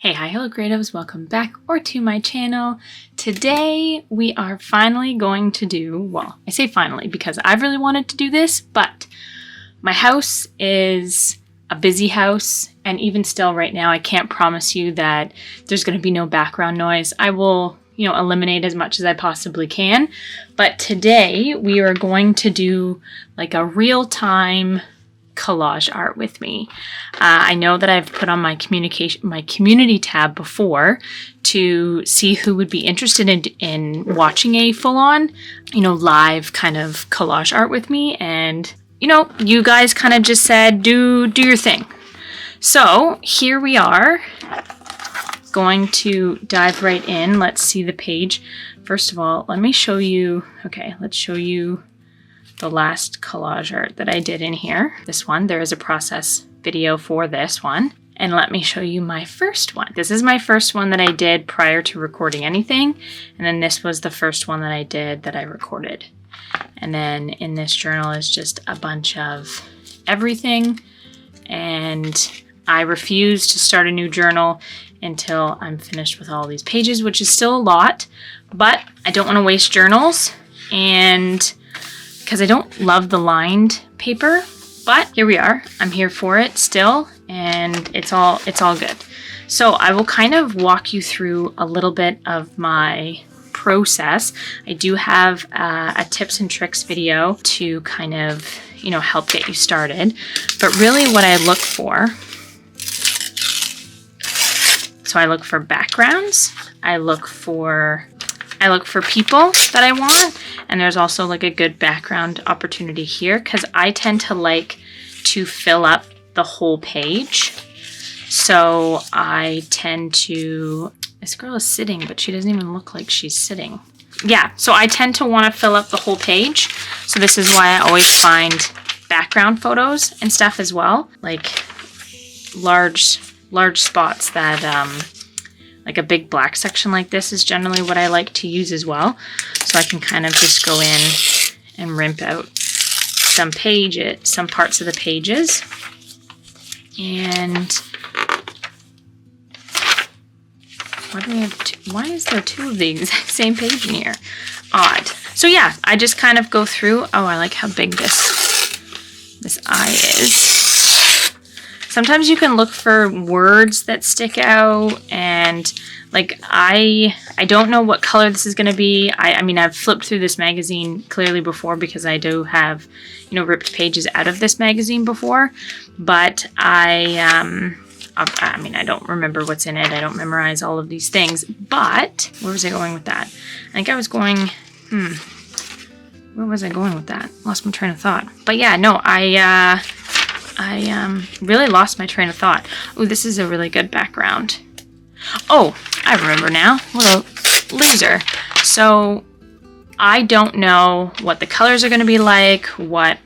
Hey, hi, hello creatives, welcome back or to my channel. Today we are finally going to do, well, I say finally because I've really wanted to do this, but my house is a busy house, and even still right now I can't promise you that there's going to be no background noise. I will, eliminate as much as I possibly can, but today we are going to do like a real-time collage art with me. I know that I've put on my community tab before to see who would be interested in watching a full-on, live kind of collage art with me. And, you guys kind of just said, do your thing. So here we are going to dive right in. Let's see the page. First of all, let me show you. Okay, let's show you the last collage art that I did in here. This one, there is a process video for this one. And let me show you my first one. This is my first one that I did prior to recording anything. And then this was the first one that I did that I recorded. And then in this journal is just a bunch of everything. And I refuse to start a new journal until I'm finished with all these pages, which is still a lot, but I don't want to waste journals. And because I don't love the lined paper, but here we are. I'm here for it still, and it's all good. So I will kind of walk you through a little bit of my process. I do have a tips and tricks video to kind of, help get you started. But really what I look for, so I look for backgrounds, I look for people that I want, and there's also like a good background opportunity here because I tend to like to fill up the whole page. So I tend to, this girl is sitting, but she doesn't even look like she's sitting. Yeah, so I tend to want to fill up the whole page. So this is why I always find background photos and stuff as well, like large spots that, like a big black section like this is generally what I like to use as well. So I can kind of just go in and rimp out some parts of the pages. And why is there two of the exact same page in here? Odd. So yeah, I just kind of go through. Oh, I like how big this eye is. Sometimes you can look for words that stick out, and like I don't know what color this is going to be. I mean, I've flipped through this magazine clearly before because I do have, ripped pages out of this magazine before, but I mean, I don't remember what's in it. I don't memorize all of these things, but where was I going with that? I think I was going, where was I going with that? Lost my train of thought. But yeah, no, I really lost my train of thought. Oh, this is a really good background. Oh, I remember now. What a loser. So I don't know what the colors are going to be like, what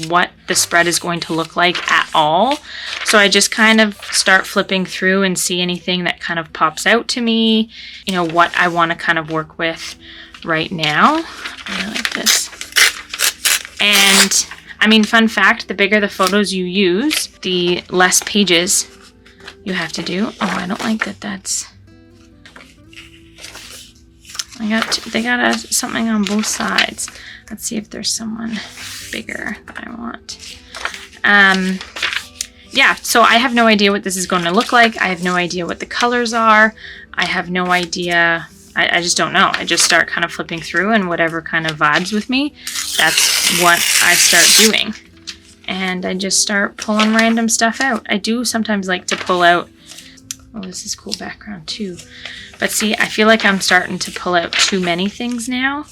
what the spread is going to look like at all. So I just kind of start flipping through and see anything that kind of pops out to me, what I want to kind of work with right now. I really like this. And I mean, fun fact, the bigger the photos you use, the less pages you have to do. Oh, I don't like that that's... They got something on both sides. Let's see if there's someone bigger that I want. Yeah, so I have no idea what this is going to look like. I have no idea what the colors are. I have no idea... I just don't know. I just start kind of flipping through, and whatever kind of vibes with me, that's what I start doing. And I just start pulling random stuff out. I do sometimes like to pull out, oh, this is cool background too. But see, I feel like I'm starting to pull out too many things now.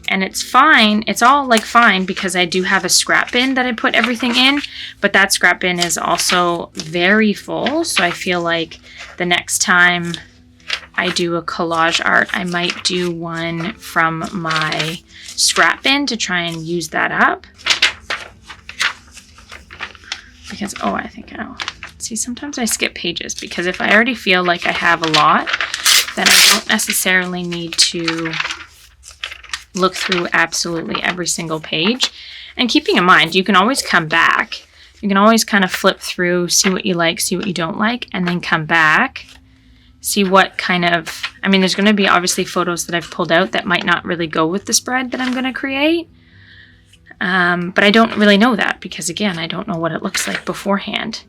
And it's fine. It's all like fine because I do have a scrap bin that I put everything in. But that scrap bin is also very full. So I feel like the next time I do a collage art, I might do one from my scrap bin to try and use that up. Because, oh, I think I'll... See, sometimes I skip pages because if I already feel like I have a lot, then I don't necessarily need to look through absolutely every single page. And keeping in mind, you can always come back You can always kind of flip through, see what you like, see what you don't like, and then come back, see what kind of, I mean, there's going to be obviously photos that I've pulled out that might not really go with the spread that I'm going to create. But I don't really know that because, again, I don't know what it looks like beforehand.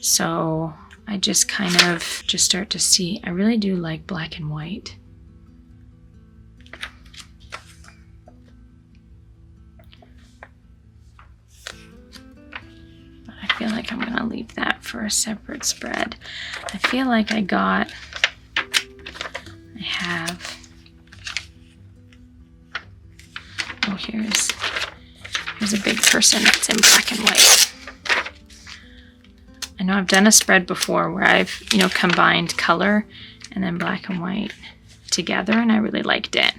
So I just kind of just start to see. I really do like black and white. I feel like I'm going to leave that for a separate spread. I feel like I have, oh, here's a big person that's in black and white. I know I've done a spread before where I've, you know, combined color and then black and white together, and I really liked it.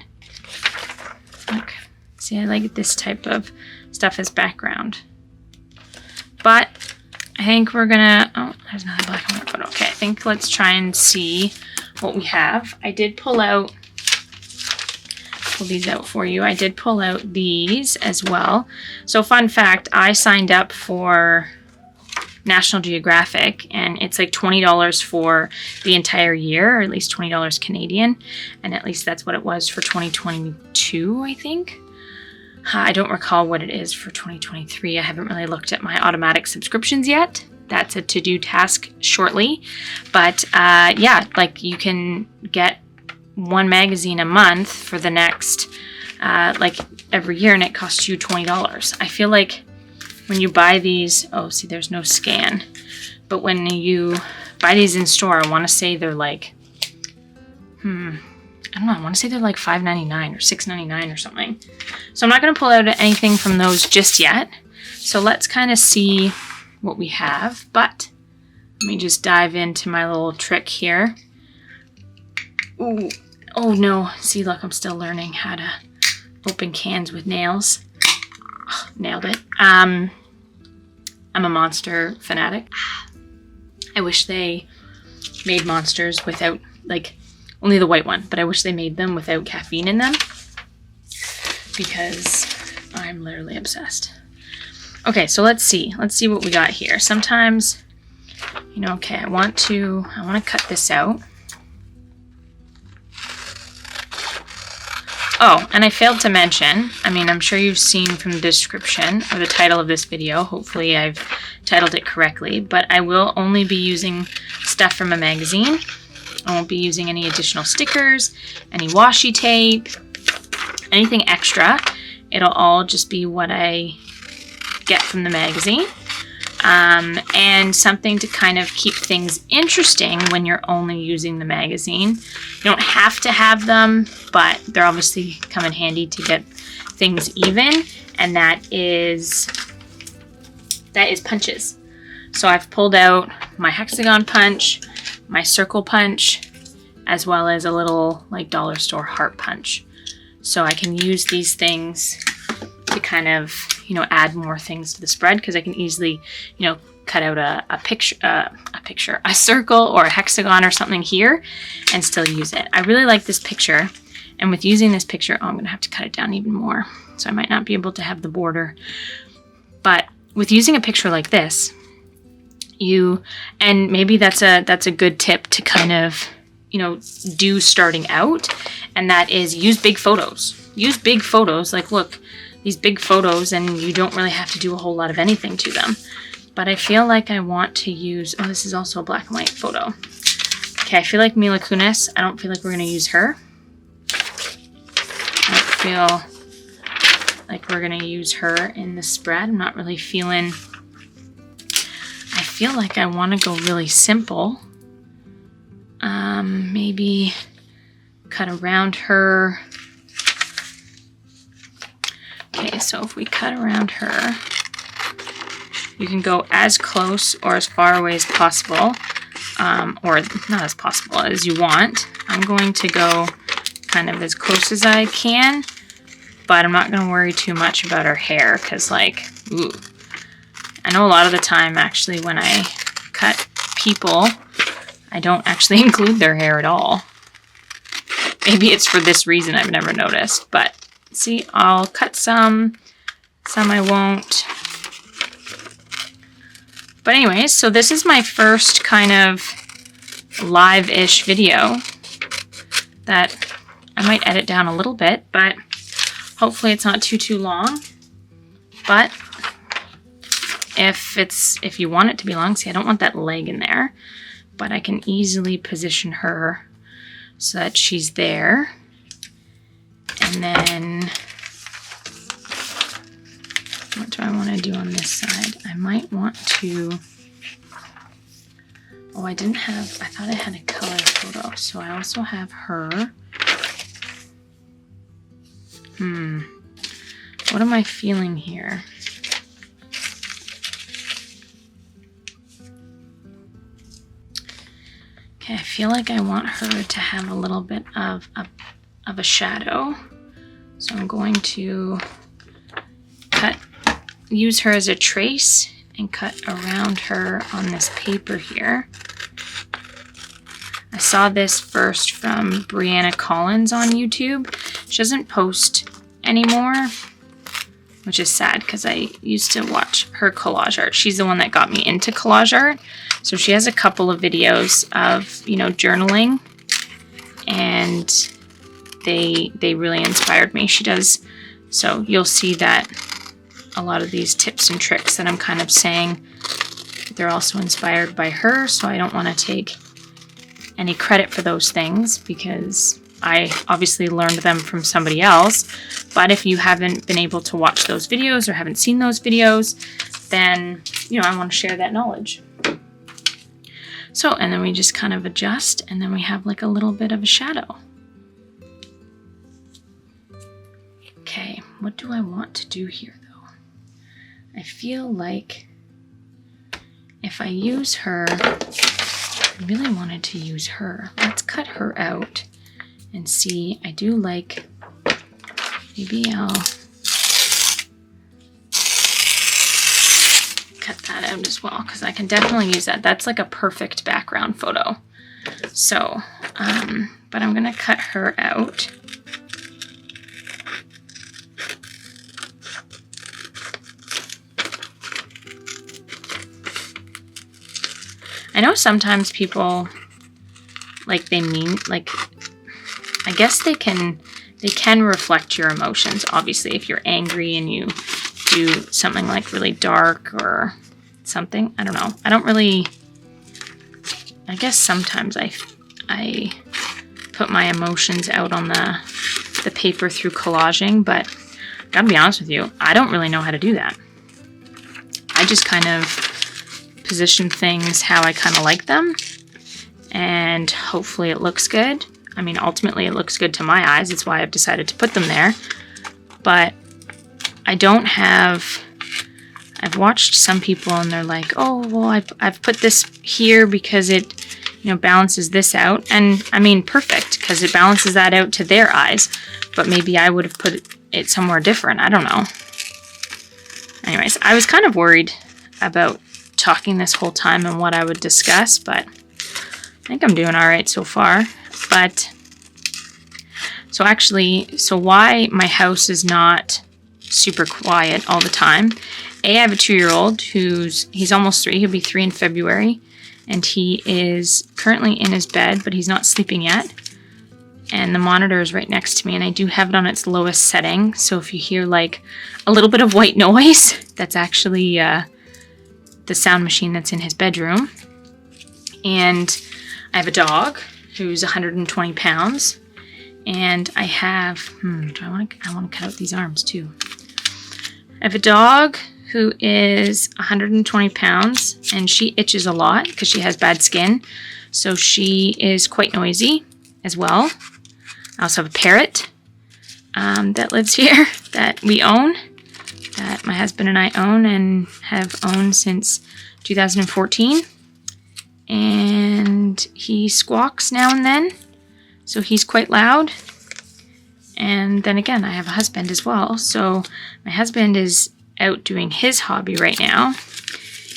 Look, see, I like this type of stuff as background. But I think we're gonna, oh, there's another black and white photo. Okay, I think let's try and see what we have. I did pull these out for you. I did pull out these as well. So fun fact, I signed up for National Geographic, and it's like $20 for the entire year, or at least $20 Canadian, and at least that's what it was for 2022, I think. I don't recall what it is for 2023. I haven't really looked at my automatic subscriptions yet. That's a to-do task shortly. But yeah, like you can get one magazine a month for the next, like every year, and it costs you $20. I feel like when you buy these, oh, see, there's no scan. But when you buy these in store, I want to say they're like, I don't know, I want to say they're like $5.99 or $6.99 or something. So I'm not going to pull out anything from those just yet. So let's kind of see what we have. But let me just dive into my little trick here. Ooh, oh no, see, look, I'm still learning how to open cans with nails. Oh, nailed it. I'm a Monster fanatic. I wish they made Monsters without, like, only the white one, but I wish they made them without caffeine in them because I'm literally obsessed. Okay, so let's see what we got here. Sometimes, you know, okay, I want to cut this out. Oh, and I failed to mention, I mean, I'm sure you've seen from the description or the title of this video, hopefully I've titled it correctly, but I will only be using stuff from a magazine. I won't be using any additional stickers, any washi tape, anything extra. It'll all just be what I get from the magazine. And something to kind of keep things interesting when you're only using the magazine. You don't have to have them, but they're obviously come in handy to get things even, and that is punches. So I've pulled out my hexagon punch, my circle punch, as well as a little like dollar store heart punch. So I can use these things to kind of, you know, add more things to the spread, because I can easily, you know, cut out a circle or a hexagon or something here and still use it. I really like this picture, and with using this picture, oh, I'm gonna have to cut it down even more, so I might not be able to have the border. But with using a picture like this, and maybe that's a good tip to kind of, you know, do starting out, and that is use big photos. Use big photos, like look, these big photos, and you don't really have to do a whole lot of anything to them. But I feel like I want to use, oh, this is also a black and white photo. Okay, I feel like Mila Kunis, I don't feel like we're gonna use her. I don't feel like we're gonna use her in the spread. I'm not really feeling, I feel like I wanna go really simple. Maybe cut around her. Okay, so if we cut around her, you can go as close or as far away as possible, or not as possible as you want. I'm going to go kind of as close as I can, but I'm not going to worry too much about her hair, because like, ooh. I know a lot of the time actually when I cut people, I don't actually include their hair at all. Maybe it's for this reason, I've never noticed, but see, I'll cut some I won't. But anyways, so this is my first kind of live-ish video that I might edit down a little bit, but hopefully it's not too long. But if you want it to be long, see, I don't want that leg in there, but I can easily position her so that she's there. And then what do I want to do on this side? I might want to, oh, I thought I had a color photo, so I also have her. What am I feeling here? Okay, I feel like I want her to have a little bit of a shadow. So I'm going to use her as a trace and cut around her on this paper here. I saw this first from Brianna Collins on YouTube. She doesn't post anymore, which is sad because I used to watch her collage art. She's the one that got me into collage art. So she has a couple of videos of, you know, journaling, and they really inspired me. She does, so you'll see that a lot of these tips and tricks that I'm kind of saying, they're also inspired by her, so I don't want to take any credit for those things because I obviously learned them from somebody else. But if you haven't been able to watch those videos or haven't seen those videos, then, you know, I want to share that knowledge. So, and then we just kind of adjust, and then we have like a little bit of a shadow. Okay, what do I want to do here though? I feel like if I use her, I really wanted to use her. Let's cut her out and see. I do like, maybe I'll cut that out as well because I can definitely use that. That's like a perfect background photo. So, but I'm gonna cut her out. I know sometimes people, like, I guess they can reflect your emotions. Obviously, if you're angry and you do something like really dark or something, I don't know. I don't really, I guess sometimes I put my emotions out on the paper through collaging, but gotta be honest with you, I don't really know how to do that. I just kind of position things how I kind of like them, and hopefully it looks good. I mean, ultimately it looks good to my eyes. It's why I've decided to put them there. But I don't have, I've watched some people and they're like, oh, well, I've put this here because it, you know, balances this out. And I mean, perfect, because it balances that out to their eyes. But maybe I would have put it somewhere different. I don't know. Anyways, I was kind of worried about talking this whole time and what I would discuss, but I think I'm doing all right so far. But so why my house is not super quiet all the time. I have a 2-year-old he's almost 3. He'll be 3 in February, and he is currently in his bed, but he's not sleeping yet. And the monitor is right next to me, and I do have it on its lowest setting. So if you hear like a little bit of white noise, that's actually the sound machine that's in his bedroom. And I have a dog who's 120 pounds. And I have, I want to cut out these arms too. I have a dog who is 120 pounds, and she itches a lot because she has bad skin. So she is quite noisy as well. I also have a parrot that lives here that we own, that my husband and I own and have owned since 2014. And he squawks now and then, so he's quite loud. And then again, I have a husband as well. So my husband is out doing his hobby right now.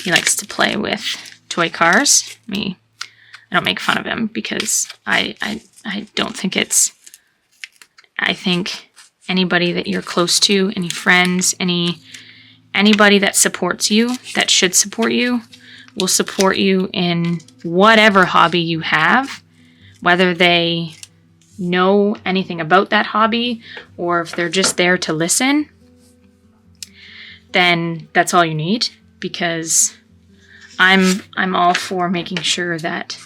He likes to play with toy cars. I don't make fun of him because I don't think it's, I think anybody that you're close to, any friends, anybody that supports you, that should support you, will support you in whatever hobby you have, whether they know anything about that hobby or if they're just there to listen, then that's all you need, because I'm all for making sure that,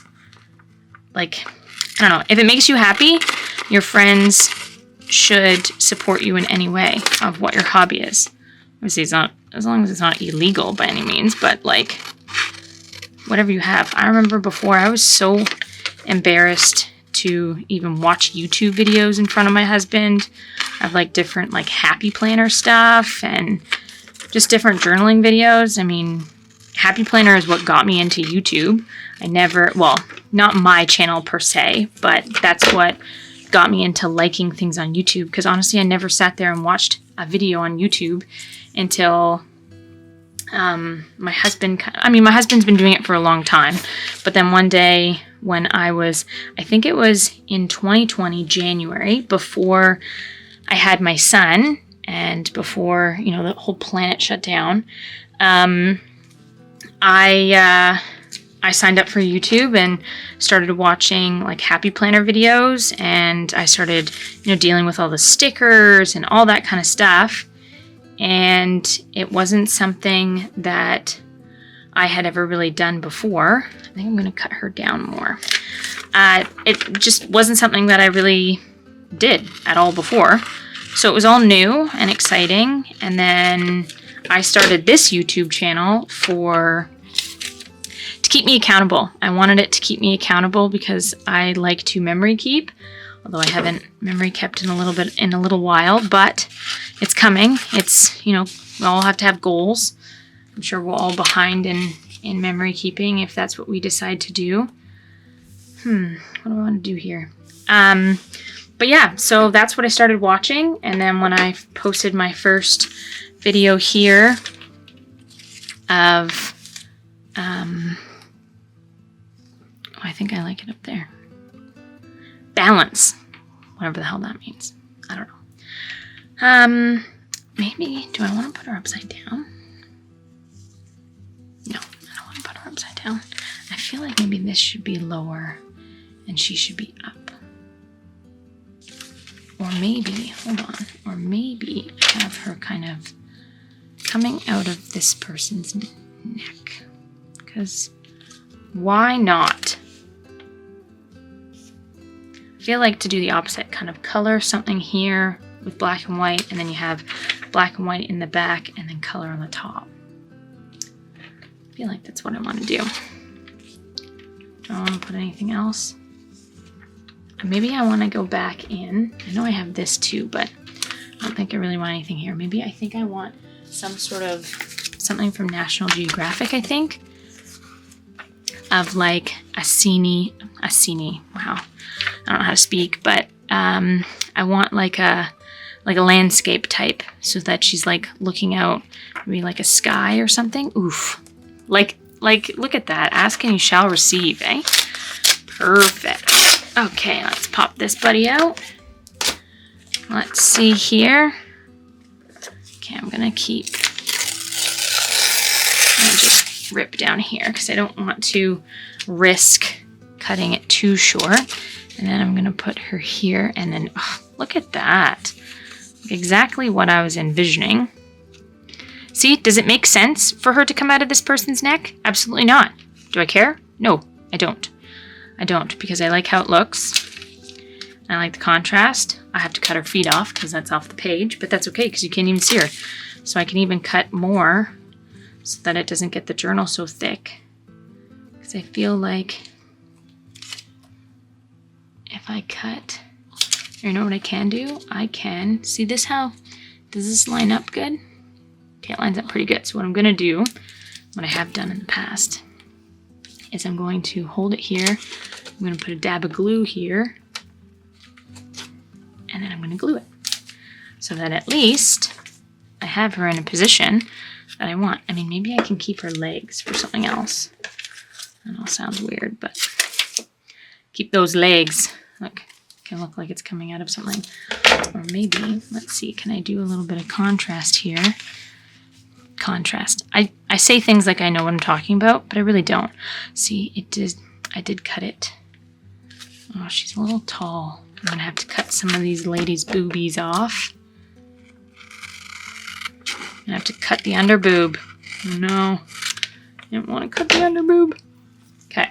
like, I don't know, if it makes you happy, your friends should support you in any way of what your hobby is. Obviously, it's not, as long as it's not illegal by any means, but like, whatever you have. I remember before, I was so embarrassed to even watch YouTube videos in front of my husband of like different like happy planner stuff and just different journaling videos. I mean, Happy Planner is what got me into YouTube. I never, well, not my channel per se, but that's what got me into liking things on YouTube, because honestly, I never sat there and watched a video on YouTube until my husband's been doing it for a long time, but then one day when I think it was in 2020, January, before I had my son and before, you know, the whole planet shut down, I signed up for YouTube and started watching like Happy Planner videos, and I started, you know, dealing with all the stickers and all that kind of stuff. And it wasn't something that I had ever really done before. I think I'm going to cut her down more. It just wasn't something that I really did at all before. So it was all new and exciting. And then I started this YouTube channel to keep me accountable. I wanted it to keep me accountable because I like to memory keep, although I haven't memory kept in a little while, but it's coming. It's, you know, we all have to have goals. I'm sure we're all behind in memory keeping if that's what we decide to do. What do I want to do here? But yeah, so that's what I started watching. And then when I posted my first video here of, I think I like it up there. Balance. Whatever the hell that means. I don't know. Maybe, do I want to put her upside down? No, I don't want to put her upside down. I feel like maybe this should be lower and she should be up. Or maybe, hold on, or maybe have her kind of coming out of this person's neck. Because why not? I feel like to do the opposite, kind of color something here with black and white, and then you have black and white in the back, and then color on the top. I feel like that's what I want to do. Do I want to put anything else? Maybe I want to go back in. I know I have this too, but I don't think I really want anything here. Maybe I think I want some sort of something from National Geographic, I think. Of like a scene, wow. I don't know how to speak, but I want like a landscape type so that she's like looking out, maybe like a sky or something. Oof. Like look at that. Ask and you shall receive, eh? Perfect. Okay, let's pop this buddy out. Let's see here. Okay, I'm gonna just rip down here because I don't want to risk cutting it too short. And then I'm gonna put her here, and then look at that. Exactly what I was envisioning. See, does it make sense for her to come out of this person's neck? Absolutely not. Do I care? No, I don't. I don't, because I like how it looks. I like the contrast. I have to cut her feet off because that's off the page, but that's okay because you can't even see her. So I can even cut more so that it doesn't get the journal so thick. Because I feel like if I cut, you know what I can do? I can, see this how, does this line up good? Okay, it lines up pretty good. So what I'm gonna do, what I have done in the past, is I'm going to hold it here. I'm gonna put a dab of glue here, and then I'm gonna glue it so that at least I have her in a position that I want. I mean, maybe I can keep her legs for something else. I know it sounds weird, but keep those legs. Look, it can look like it's coming out of something. Or maybe, let's see, can I do a little bit of contrast here? contrast. I say things like I know what I'm talking about, but I really don't. See, I did cut it. Oh, she's a little tall. I'm gonna have to cut some of these ladies' boobies off. I'm gonna have to cut the under boob. Oh, no, I didn't want to cut the under boob. Okay,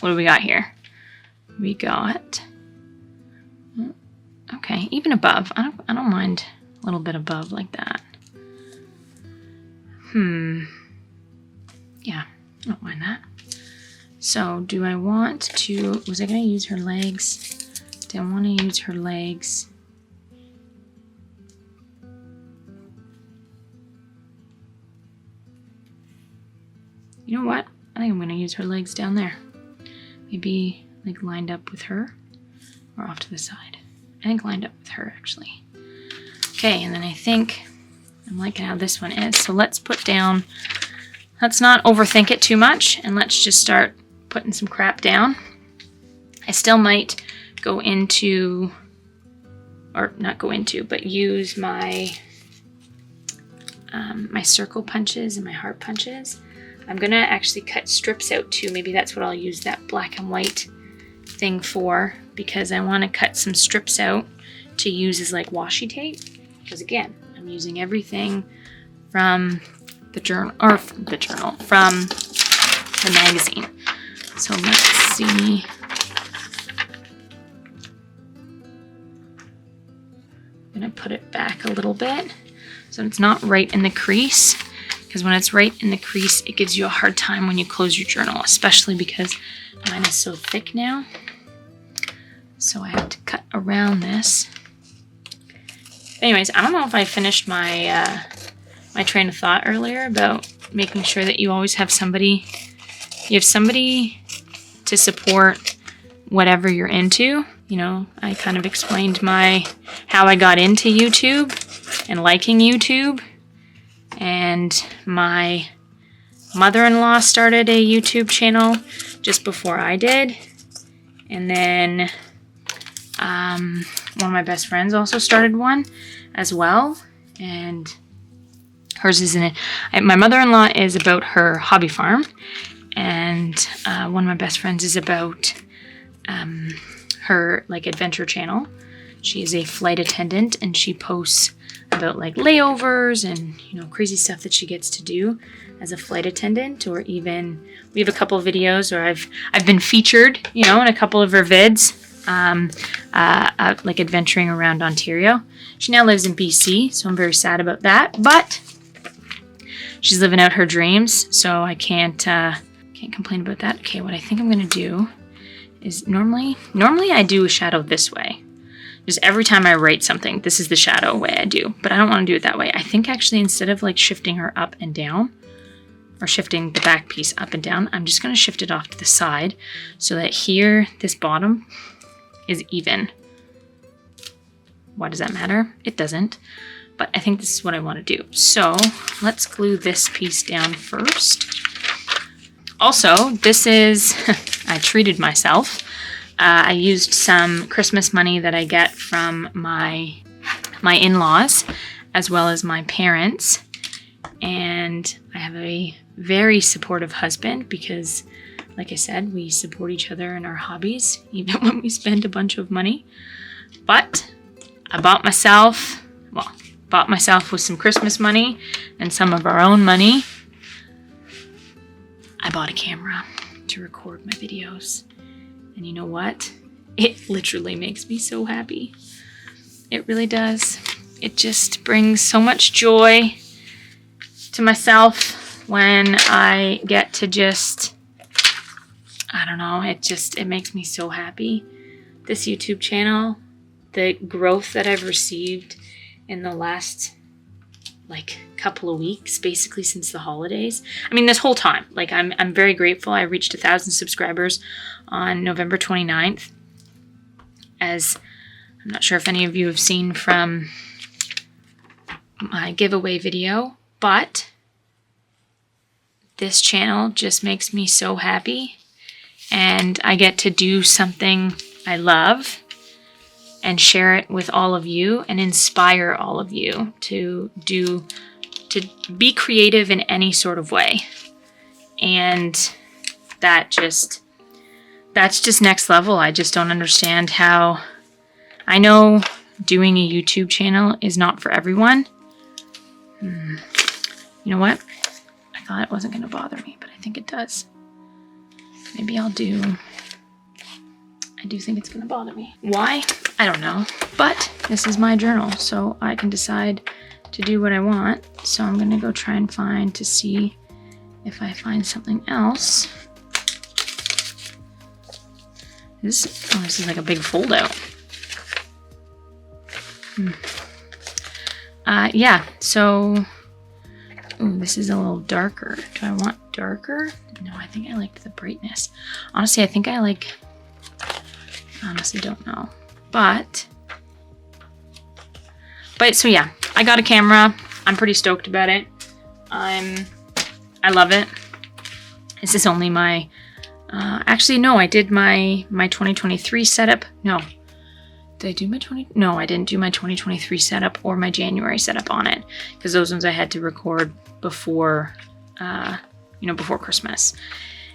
what do we got here? We got, okay, even above. I don't mind a little bit above like that. Yeah, I don't mind that. So do I want to, was I going to use her legs? Do I want to use her legs? You know what? I think I'm going to use her legs down there. Maybe like lined up with her or off to the side. I think lined up with her actually. Okay, and then I think I'm liking how this one is. So let's put down, let's not overthink it too much, and let's just start putting some crap down. I still might go into, or not go into, but use my my circle punches and my heart punches. I'm gonna actually cut strips out too. Maybe that's what I'll use that black and white thing for, because I want to cut some strips out to use as like washi tape. Because again, I'm using everything from the journal, or from the magazine. So let's see. I'm gonna put it back a little bit so it's not right in the crease, because when it's right in the crease, it gives you a hard time when you close your journal, especially because mine is so thick now. So I have to cut around this. Anyways, I don't know if I finished my my train of thought earlier about making sure that you always have somebody, you have somebody to support whatever you're into. You know, I kind of explained how I got into YouTube and liking YouTube, and my mother-in-law started a YouTube channel just before I did, and then one of my best friends also started one as well, and hers is in it. My mother-in-law is about her hobby farm, and one of my best friends is about her like adventure channel. She is a flight attendant, and she posts about like layovers and, you know, crazy stuff that she gets to do as a flight attendant. Or even we have a couple of videos where I've been featured, you know, in a couple of her vids, like adventuring around Ontario. She now lives in BC, so I'm very sad about that, but she's living out her dreams, so I can't complain about that. Okay, what I think I'm gonna do is normally I do a shadow this way. Just every time I write something, this is the shadow way I do, but I don't want to do it that way. I think actually instead of like shifting her up and down, or shifting the back piece up and down, I'm just going to shift it off to the side so that here, this bottom is even. Why does that matter? It doesn't, but I think this is what I want to do. So let's glue this piece down first. Also, this is, I treated myself. I used some Christmas money that I get from my in-laws as well as my parents, and I have a very supportive husband because, like I said, we support each other in our hobbies even when we spend a bunch of money. But I bought myself with some Christmas money and some of our own money, I bought a camera to record my videos. And you know what? It literally makes me so happy. It really does. It just brings so much joy to myself when I get to just, I don't know, it makes me so happy. This YouTube channel, the growth that I've received in the last like couple of weeks, basically since the holidays. I mean, this whole time, like I'm very grateful. I reached 1,000 subscribers on November 29th. As I'm not sure if any of you have seen from my giveaway video, but this channel just makes me so happy, and I get to do something I love and share it with all of you and inspire all of you to to be creative in any sort of way. And that's just next level. I just don't understand how. I know doing a YouTube channel is not for everyone. You know what? I thought it wasn't going to bother me, but I think it does. Maybe I do think it's going to bother me. Why? I don't know. But this is my journal, so I can decide to do what I want. So I'm going to go try and find to see if I find something else. This is like a big fold out. Yeah, so ooh, this is a little darker. Do I want darker? No, I think I liked the brightness. Honestly, I honestly don't know. But so yeah, I got a camera. I'm pretty stoked about it. I love it. This is only my actually no, I did my 2023 setup. No. Did I do my No, I didn't do my 2023 setup or my January setup on it, because those ones I had to record before before Christmas.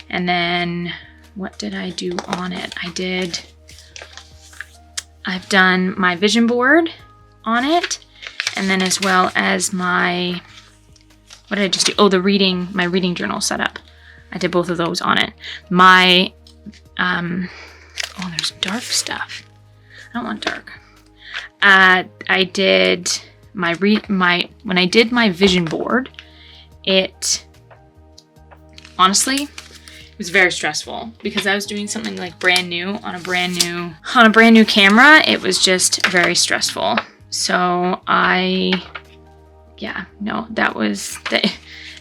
And then what did I do on it? I've done my vision board on it, and then as well as my, what did I just do? Oh, my reading journal setup. I did both of those on it. My, oh, there's dark stuff. I don't want dark. I did when I did my vision board, it honestly, it was very stressful because I was doing something like brand new on a brand new camera. It was just very stressful. So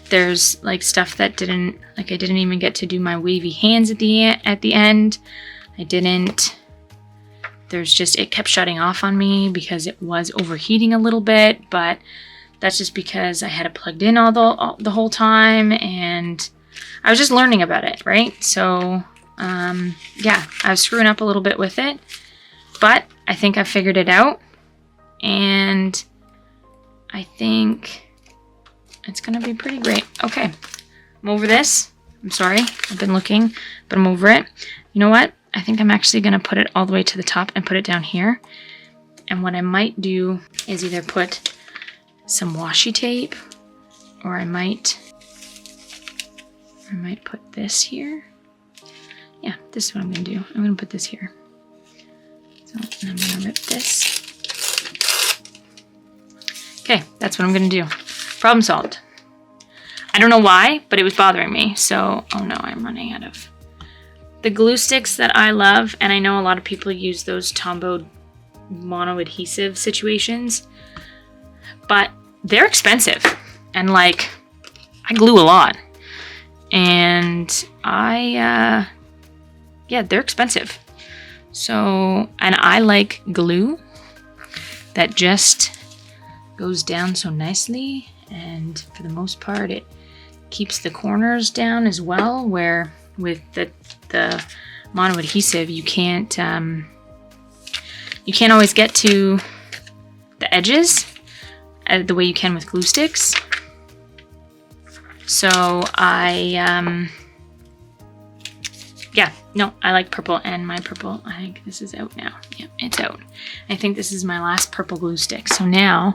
there's like stuff that I didn't even get to do my wavy hands at the end. It kept shutting off on me because it was overheating a little bit, but that's just because I had it plugged in all the whole time, and I was just learning about it, right? So, yeah, I was screwing up a little bit with it, but I think I figured it out, and I think it's gonna be pretty great. Okay, I'm over this. I'm sorry, I've been looking, but I'm over it. You know what? I think I'm actually gonna put it all the way to the top and put it down here. And what I might do is either put some washi tape, or I might put this here. Yeah, this is what I'm gonna do. I'm gonna put this here. So, and I'm gonna rip this. Okay, that's what I'm gonna do. Problem solved. I don't know why, but it was bothering me. So, oh no, I'm running out of the glue sticks that I love, and I know a lot of people use those Tombow mono adhesive situations, but they're expensive, and like I glue a lot, and yeah, they're expensive. So, and I like glue that just goes down so nicely, and for the most part it keeps the corners down as well, where with the mono adhesive you can't always get to the edges the way you can with glue sticks. So I like purple, and my purple, I think this is out now. Yeah, it's out. I think this is my last purple glue stick. So now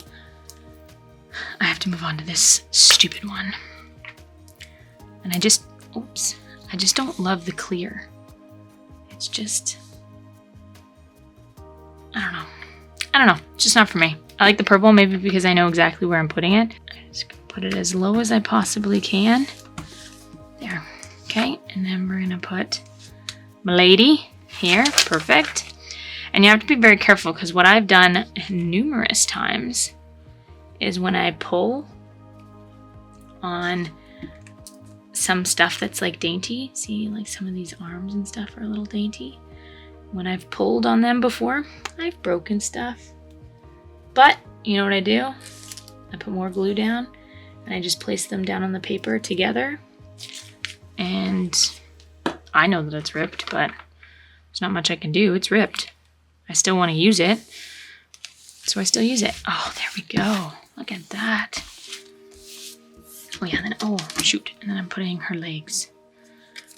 I have to move on to this stupid one. And I just don't love the clear. It's just, I don't know. It's just not for me. I like the purple, maybe because I know exactly where I'm putting it. I'm just gonna put it as low as I possibly can. There. Okay, and then we're gonna put my lady here. Perfect. And you have to be very careful, because what I've done numerous times is when I pull on some stuff that's like dainty. See, like some of these arms and stuff are a little dainty. When I've pulled on them before, I've broken stuff. But you know what I do? I put more glue down, and I just place them down on the paper together. And I know that it's ripped, but there's not much I can do. It's ripped. I still want to use it, so I still use it. Oh, there we go. Look at that. Oh yeah, then, oh shoot. And then I'm putting her legs.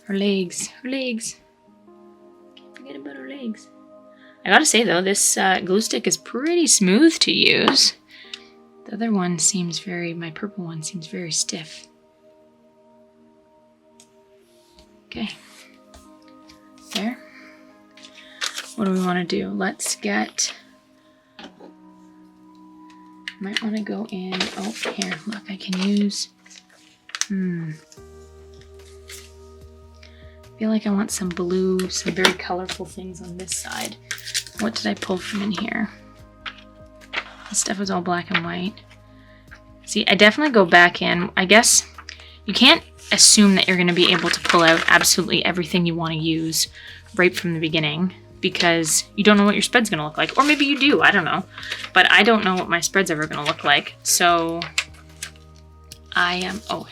Her legs. Can't forget about her legs. I gotta say though, this glue stick is pretty smooth to use. The other one seems my purple one seems very stiff. Okay. There. What do we want to do? Let's get... Might want to go in... Oh, here. Look, I can use... I feel like I want some blue, some very colorful things on this side. What did I pull from in here? This stuff was all black and white. See, I definitely go back in. I guess you can't assume that you're going to be able to pull out absolutely everything you want to use right from the beginning, because you don't know what your spread's going to look like. Or maybe you do, I don't know. But I don't know what my spread's ever going to look like. So I am... Oh,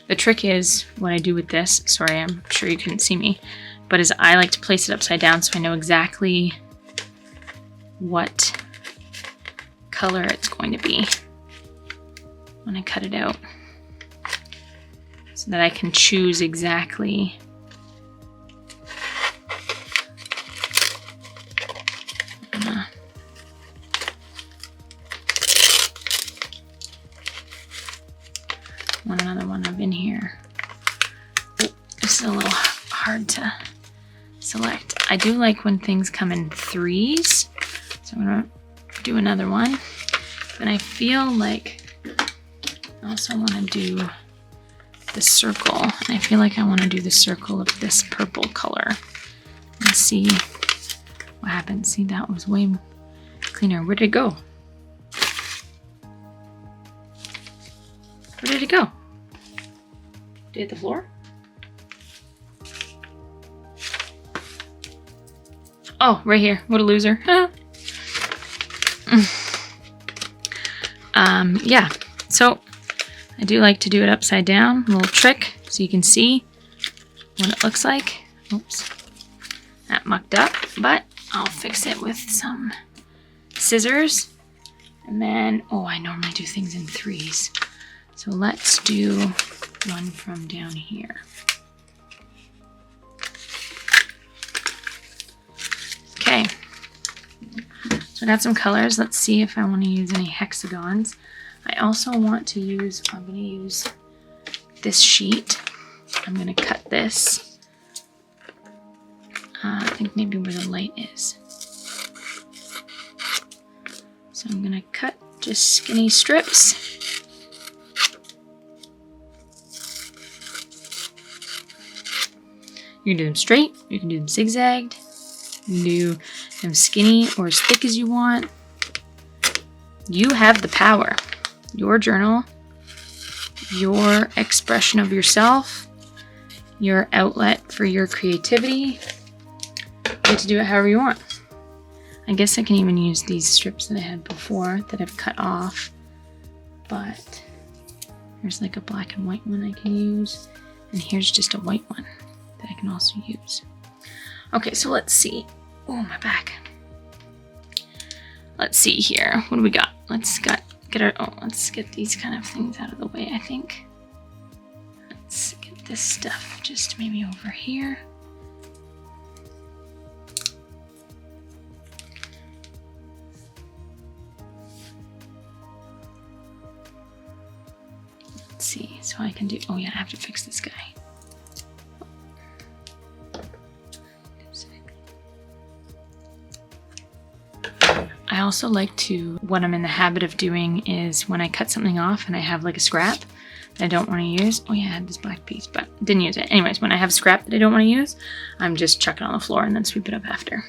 the trick is what I do with this. Sorry, I'm sure you couldn't see me. But is I like to place it upside down so I know exactly what color it's going to be when I cut it out. So that I can choose exactly want another one up in here. Oh, this is a little hard to select. I do like when things come in threes, so I'm gonna do another one. But I feel like I also want to do the circle, and I feel like I want to do the circle of this purple color and see what happens. See, that was way cleaner. Where did it go? Where did it go? Did it hit the floor? Oh, right here. What a loser. Yeah, so I do like to do it upside down, a little trick, so you can see what it looks like. Oops, that mucked up, but I'll fix it with some scissors. And then, oh, I normally do things in threes. So let's do one from down here. Okay, so I got some colors. Let's see if I want to use any hexagons. I also want to use, I'm going to use this sheet. I'm going to cut this. I think maybe where the light is. So I'm going to cut just skinny strips. You can do them straight, you can do them zigzagged, you can do them skinny or as thick as you want. You have the power. Your journal, your expression of yourself, your outlet for your creativity. You get to do it however you want. I guess I can even use these strips that I had before that I've cut off, but there's like a black and white one I can use, and here's just a white one that I can also use. Okay, so let's see. Oh, my back. Let's see here. What do we got? Let's get these kind of things out of the way, I think. Let's get this stuff just maybe over here. Let's see, so I can do, oh yeah, I have to fix this guy. I also like to, what I'm in the habit of doing is when I cut something off and I have like a scrap that I don't want to use. Oh yeah, I had this black piece, but didn't use it. Anyways, when I have scrap that I don't want to use, I'm just chuck it on the floor and then sweep it up after.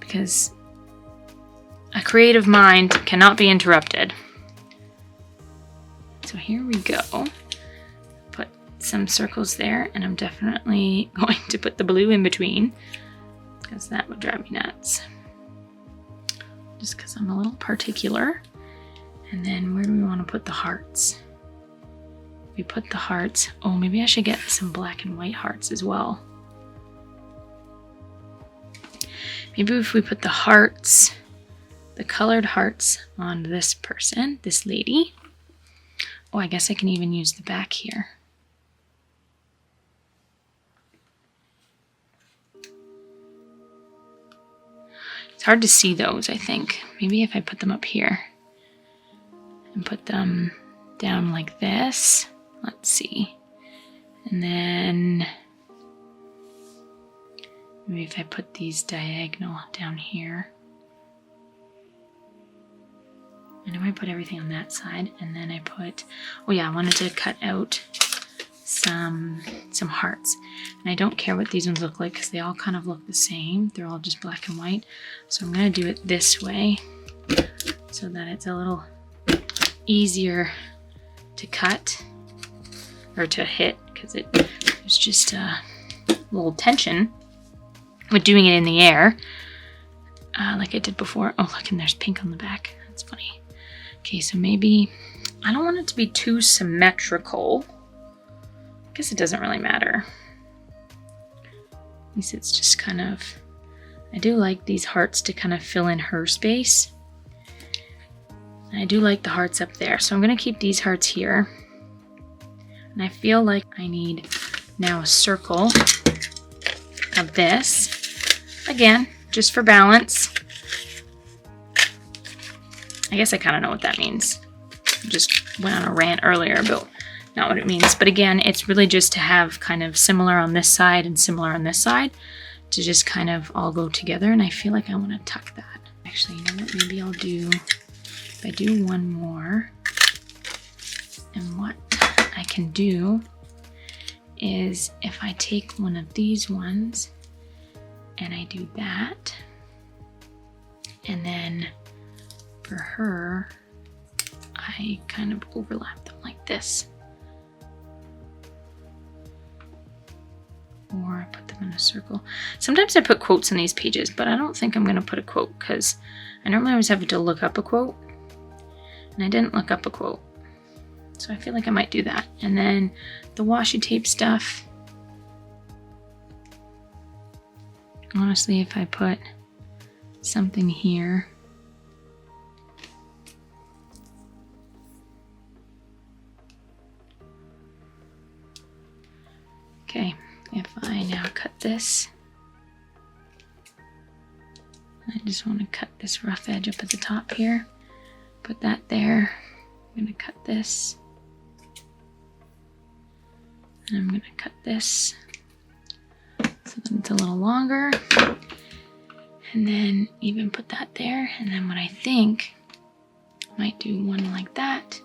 Because a creative mind cannot be interrupted. So here we go. Put some circles there, and I'm definitely going to put the blue in between because that would drive me nuts. Just because I'm a little particular. And then where do we want to put the hearts? We put the hearts. Oh, maybe I should get some black and white hearts as well. Maybe if we put the hearts, the colored hearts on this person, this lady. Oh, I guess I can even use the back here. It's hard to see those, I think. Maybe if I put them up here and put them down like this. Let's see. And then maybe if I put these diagonal down here. And I put everything on that side, and then I put, oh yeah, I wanted to cut out some hearts. And I don't care what these ones look like because they all kind of look the same. They're all just black and white. So I'm gonna do it this way so that it's a little easier to cut or to hit, because there's just a little tension with doing it in the air like I did before. Oh look, and there's pink on the back. That's funny. Okay, so maybe I don't want it to be too symmetrical. I guess it doesn't really matter. At least it's just kind of, I do like these hearts to kind of fill in her space. And I do like the hearts up there. So I'm gonna keep these hearts here. And I feel like I need now a circle of this. Again, just for balance. I guess I kind of know what that means. I just went on a rant earlier about not what it means. But again, it's really just to have kind of similar on this side and similar on this side to just kind of all go together. And I feel like I want to tuck that. Actually, you know what? Maybe I'll do, if I do one more, and what I can do is if I take one of these ones and I do that, and then for her, I kind of overlap them like this. Or I put them in a circle. Sometimes I put quotes in these pages, but I don't think I'm gonna put a quote because I normally always have to look up a quote. And I didn't look up a quote. So I feel like I might do that. And then the washi tape stuff. Honestly, if I put something here, okay, if I now cut this, I just want to cut this rough edge up at the top here, put that there. I'm going to cut this, and I'm going to cut this so that it's a little longer, and then even put that there, and then what I think, I might do one like that.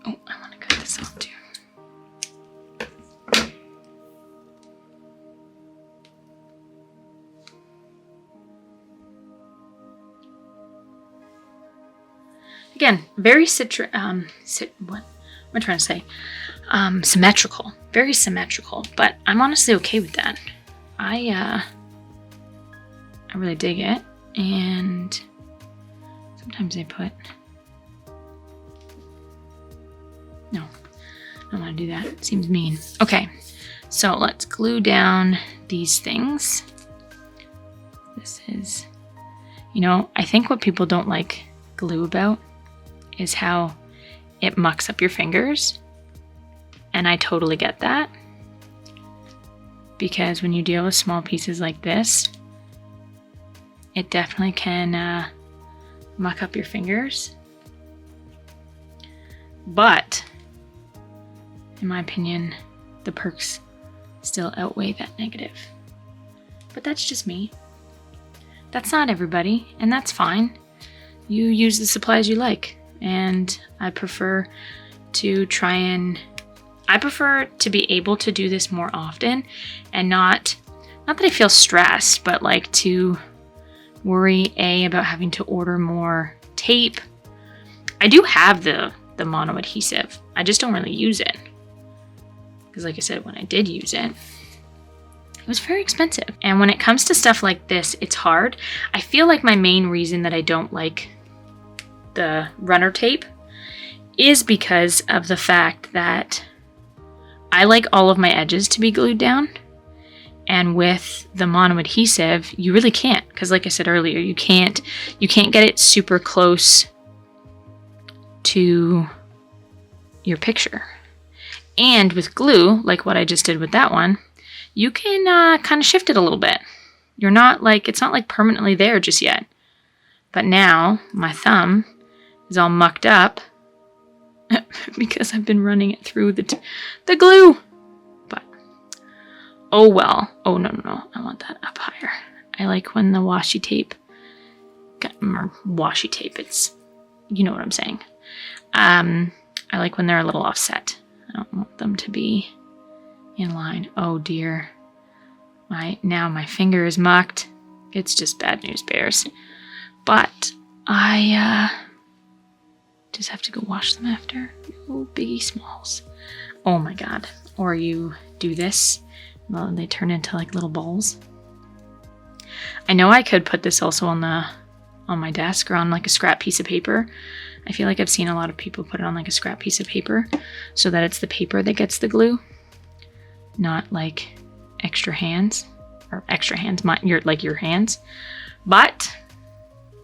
Oh, I want to cut this off too. Again, very what am I trying to say? Symmetrical, very symmetrical, but I'm honestly okay with that. I really dig it, and sometimes I put, no, I don't want to do that. It seems mean. Okay, so let's glue down these things. This is, you know, I think what people don't like glue about is how it mucks up your fingers. And I totally get that. Because when you deal with small pieces like this, it definitely can muck up your fingers. But, in my opinion, the perks still outweigh that negative. But that's just me. That's not everybody, and that's fine. You use the supplies you like. And I prefer to be able to do this more often and not that I feel stressed, but like to worry about having to order more tape. I do have the mono adhesive. I just don't really use it. Because like I said, when I did use it, it was very expensive. And when it comes to stuff like this, it's hard. I feel like my main reason that I don't like the runner tape is because of the fact that I like all of my edges to be glued down, and with the mono adhesive you really can't, because like I said earlier, you can't get it super close to your picture. And with glue, like what I just did with that one, you can kind of shift it a little bit. You're not like, it's not like permanently there just yet. But now my thumb is all mucked up because I've been running it through the glue. But, oh well. Oh, no. I want that up higher. I like when the washi tape, it's, you know what I'm saying. I like when they're a little offset. I don't want them to be in line. Oh dear. Now my finger is mucked. It's just bad news bears. But I just have to go wash them after. Oh, biggie smalls. Oh my god. Or you do this, and they turn into like little balls. I know I could put this also on my desk or on like a scrap piece of paper. I feel like I've seen a lot of people put it on like a scrap piece of paper so that it's the paper that gets the glue, not like extra hands, your hands. But,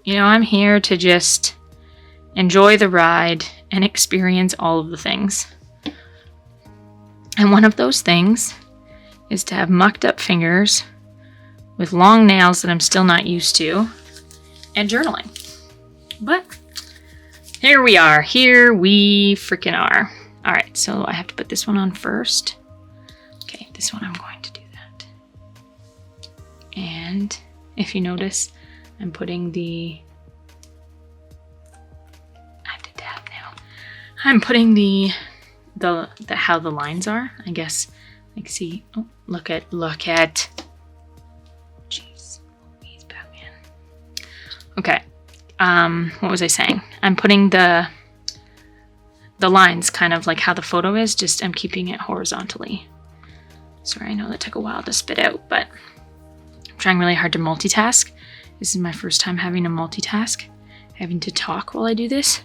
you know, I'm here to just enjoy the ride and experience all of the things. And one of those things is to have mucked up fingers with long nails that I'm still not used to, and journaling. But here we are. Here we freaking are. All right, so I have to put this one on first. Okay, this one I'm going to do that. And if you notice, I'm putting I have to dab now. I'm putting the how the lines are, I guess. Like, see, oh, look at, jeez, he's Batman. Okay, what was I saying? I'm putting the lines kind of like how the photo is, just I'm keeping it horizontally. Sorry, I know that took a while to spit out, but I'm trying really hard to multitask. This is my first time having to multitask, having to talk while I do this.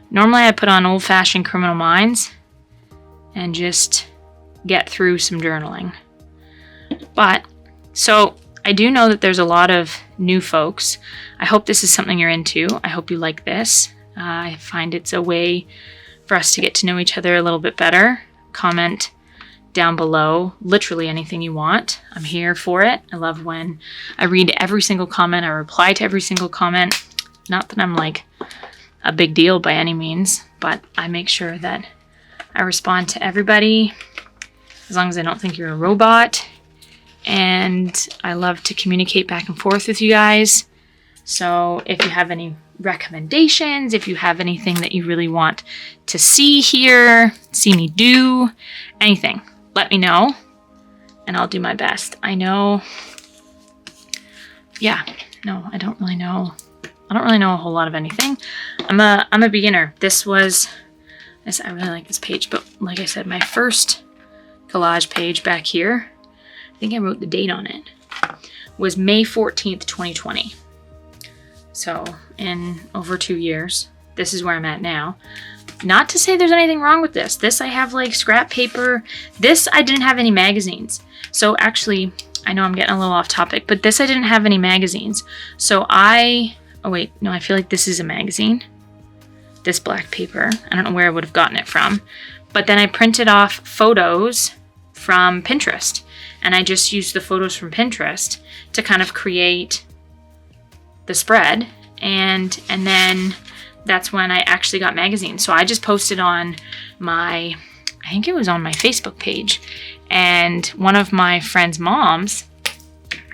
Normally I put on old-fashioned Criminal Minds and just get through some journaling. But, so I do know that there's a lot of new folks. I hope this is something you're into. I hope you like this. I find it's a way for us to get to know each other a little bit better. Comment down below, literally anything you want. I'm here for it. I love when I read every single comment. I reply to every single comment. Not that I'm like a big deal by any means, but I make sure that I respond to everybody as long as I don't think you're a robot. And I love to communicate back and forth with you guys. So if you have any recommendations, if you have anything that you really want to see here, see me do, anything, let me know and I'll do my best. I know, yeah, no, I don't really know a whole lot of anything. I'm a beginner. I really like this page, but like I said, my first collage page back here, I think I wrote the date on it, was May 14th, 2020. So in over 2 years, this is where I'm at now. Not to say there's anything wrong with this. This I have like scrap paper. This I didn't have any magazines. So actually, I know I'm getting a little off topic, but this I didn't have any magazines. So oh wait, no, I feel like this is a magazine. This black paper. I don't know where I would have gotten it from. But then I printed off photos from Pinterest. And I just used the photos from Pinterest to kind of create the spread. And then that's when I actually got magazines. So I just posted on I think it was on my Facebook page. And one of my friend's moms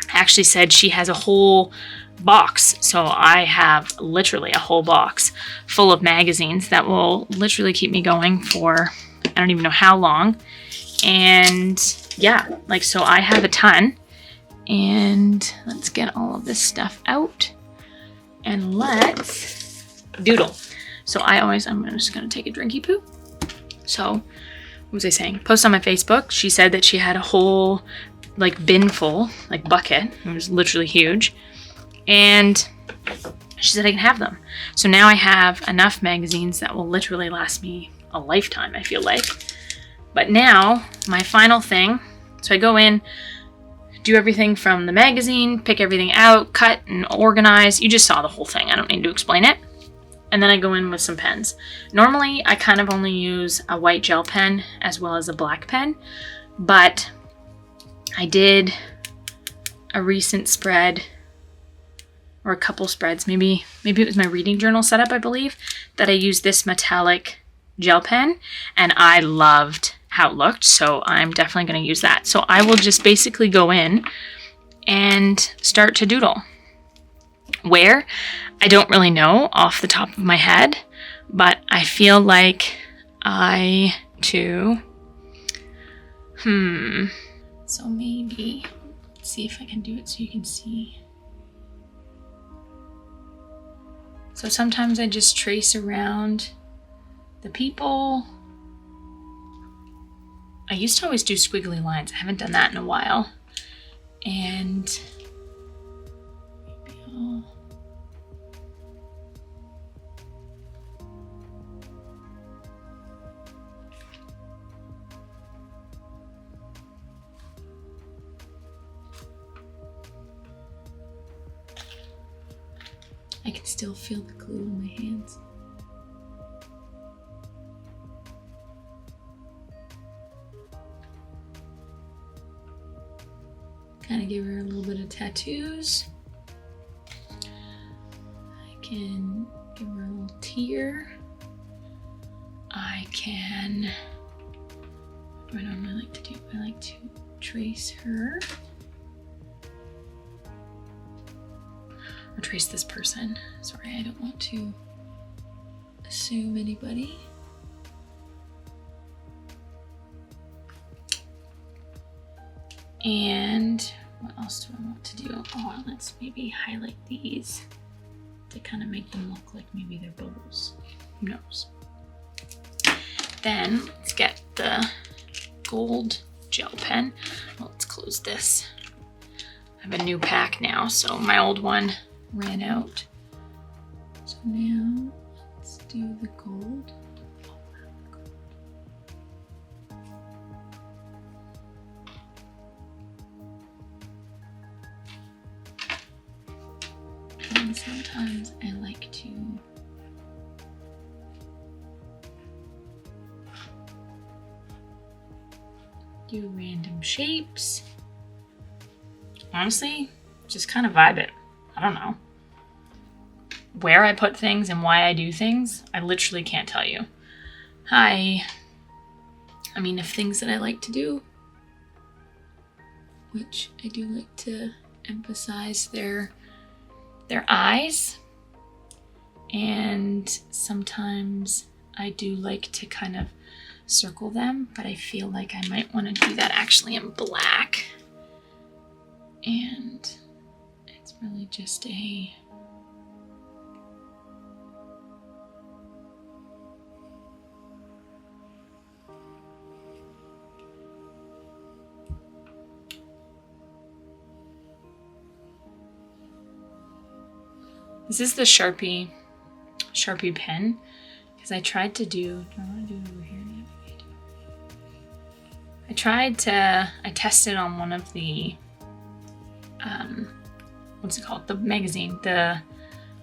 actually said she has a whole box. So I have literally a whole box full of magazines that will literally keep me going for I don't even know how long. And yeah, like, so I have a ton. And let's get all of this stuff out and let's doodle. So I'm just gonna take a drinky poo. So what was I saying? Post on my Facebook. She said that she had a whole like bin full, like bucket. It was literally huge. And she said I can have them. So now I have enough magazines that will literally last me a lifetime, I feel like. But now my final thing, so I go in, do everything from the magazine, pick everything out, cut and organize. You just saw the whole thing. I don't need to explain it. and then I go in with some pens. Normally, I kind of only use a white gel pen as well as a black pen, but I did a recent spread, or a couple spreads, maybe it was my reading journal setup, I believe, that I used this metallic gel pen, and I loved how it looked, so I'm definitely going to use that. So I will just basically go in and start to doodle. Where? I don't really know off the top of my head, but I feel like so maybe, let's see if I can do it so you can see. So sometimes I just trace around the people. I used to always do squiggly lines. I haven't done that in a while. And maybe I can still feel the glue in my hands. Kind of give her a little bit of tattoos. I can give her a little tear. I can, what do I normally like to do? I like to trace her. Or trace this person. Sorry, I don't want to assume anybody. And what else do I want to do? Oh, let's maybe highlight these to kind of make them look like maybe they're bubbles. Who knows? Then let's get the gold gel pen. Well, let's close this. I have a new pack now, so my old one ran out. So now let's do the gold. And sometimes I like to do random shapes. Honestly, just kind of vibe it. I don't know. Where I put things and why I do things, I literally can't tell you. I mean, of things that I like to do, which I do like to emphasize their eyes, and sometimes I do like to kind of circle them, but I feel like I might want to do that actually in black. And it's really just a this is the Sharpie pen, because I tried to do I want to do it over here? I tested on one of the what's it called? The magazine.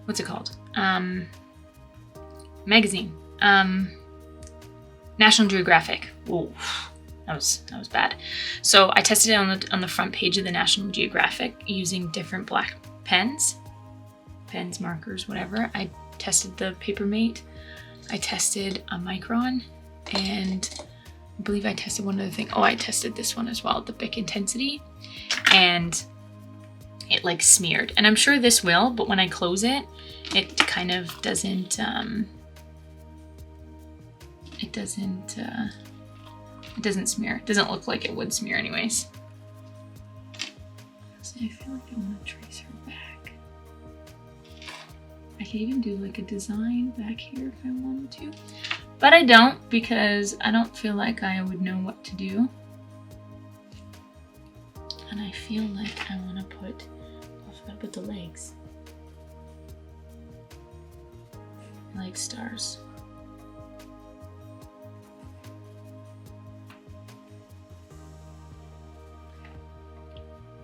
What's it called? Magazine. National Geographic. Ooh, that was bad. So I tested it on the front page of the National Geographic using different black pens, markers, whatever. I tested the Papermate. I tested a Micron, and I believe I tested one other thing. Oh, I tested this one as well, the Bic Intensity, and it like smeared. And I'm sure this will, but when I close it, it kind of doesn't, it doesn't smear. It doesn't look like it would smear anyways. So I feel like I want to trace her back. I could even do like a design back here if I wanted to, but I don't, because I don't feel like I would know what to do. And I feel like I want to put, I gotta put the legs. I like stars.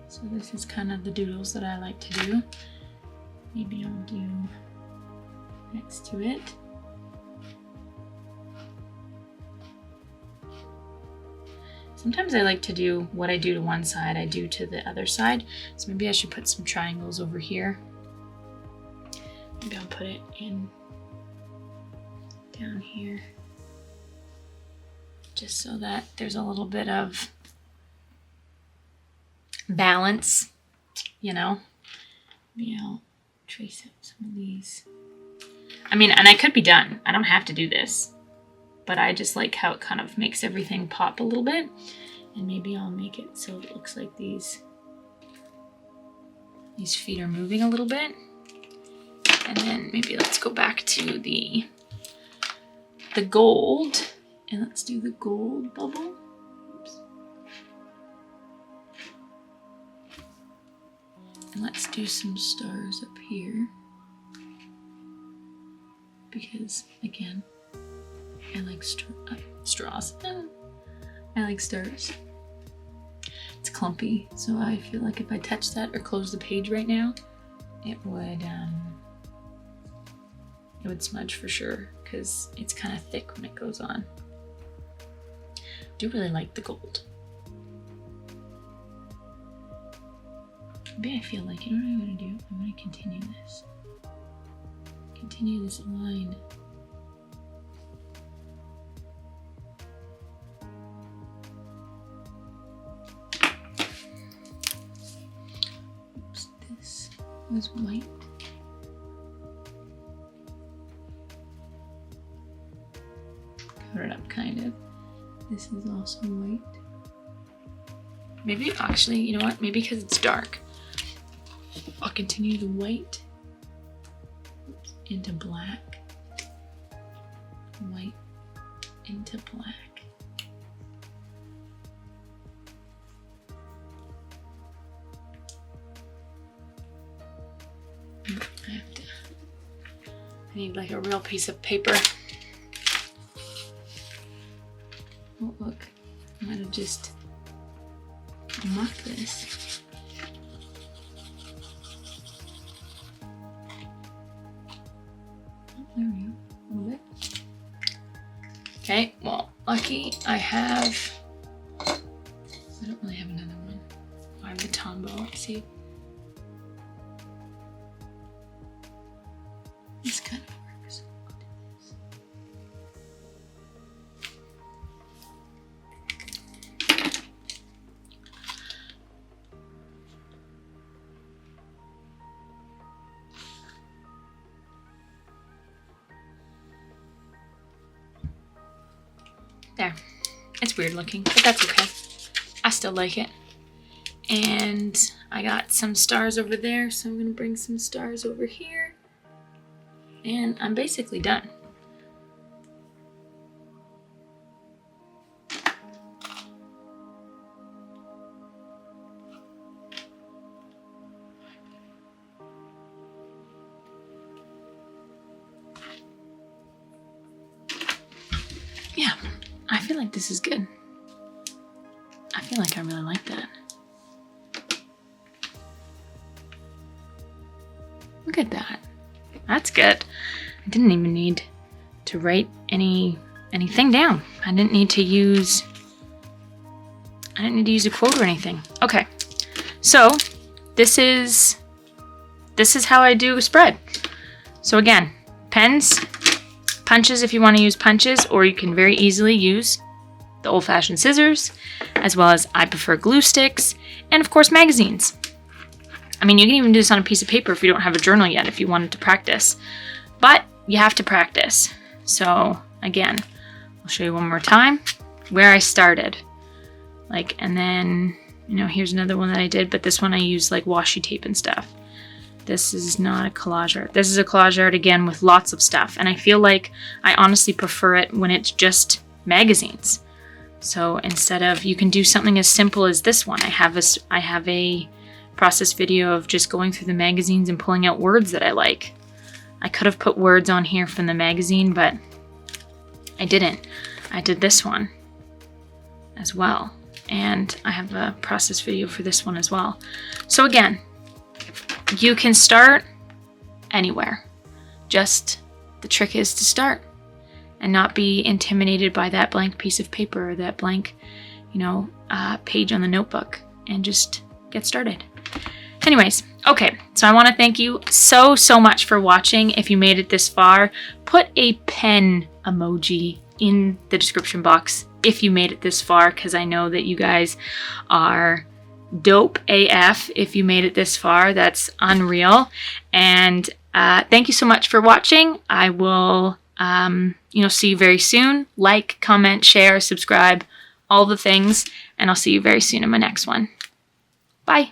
So this is kind of the doodles that I like to do. Maybe I'll do next to it. Sometimes I like to do what I do to one side, I do to the other side. So maybe I should put some triangles over here. Maybe I'll put it in down here, just so that there's a little bit of balance, you know. Maybe I'll trace out some of these. I mean, and I could be done. I don't have to do this, but I just like how it kind of makes everything pop a little bit. And maybe I'll make it so it looks like these feet are moving a little bit. And then maybe let's go back to the gold, and let's do the gold bubble. Oops. And let's do some stars up here, because again, I like straws. I like stars. It's clumpy, so I feel like if I touch that or close the page right now, it would smudge for sure, because it's kind of thick when it goes on. I do really like the gold. Maybe I feel like, you know what I'm going to do? I'm going to continue this. Continue this line. Oops, this was white. Cover it up, kind of. This is also white. Maybe, actually, you know what? Maybe because it's dark, I'll continue the white into black. White into black. I need like a real piece of paper. Oh, look, I might have just mucked this. Oh, there we go, a little bit. Okay, well, lucky I don't really have another one. I have the Tombow, let's see. This kind of works. There. It's weird looking, but that's okay. I still like it. And I got some stars over there, so I'm gonna bring some stars over here. And I'm basically done. Yeah, I feel like this is good. I feel like I really like that. Look at that. That's good. I didn't even need to write anything down. I didn't need to use a quote or anything. Okay. So this is how I do a spread. So again, pens, punches if you want to use punches, or you can very easily use the old-fashioned scissors, as well as I prefer glue sticks, and of course magazines. I mean, you can even do this on a piece of paper if you don't have a journal yet, if you wanted to practice. But you have to practice. So again, I'll show you one more time where I started. And then, here's another one that I did, but this one I used like washi tape and stuff. This is not a collage art. This is a collage art again with lots of stuff. And I feel like I honestly prefer it when it's just magazines. So instead of, you can do something as simple as this one. I have a process video of just going through the magazines and pulling out words that I like. I could have put words on here from the magazine, but I didn't. I did this one as well. And I have a process video for this one as well. So again, you can start anywhere. Just the trick is to start and not be intimidated by that blank piece of paper or that blank, page on the notebook, and just get started. Anyways, okay, so I want to thank you so much for watching. If you made it this far, put a pen emoji in the description box if you made it this far, because I know that you guys are dope AF if you made it this far. That's unreal. And thank you so much for watching. I will see you very soon. Like, comment, share, subscribe, all the things, and I'll see you very soon in my next one. Bye.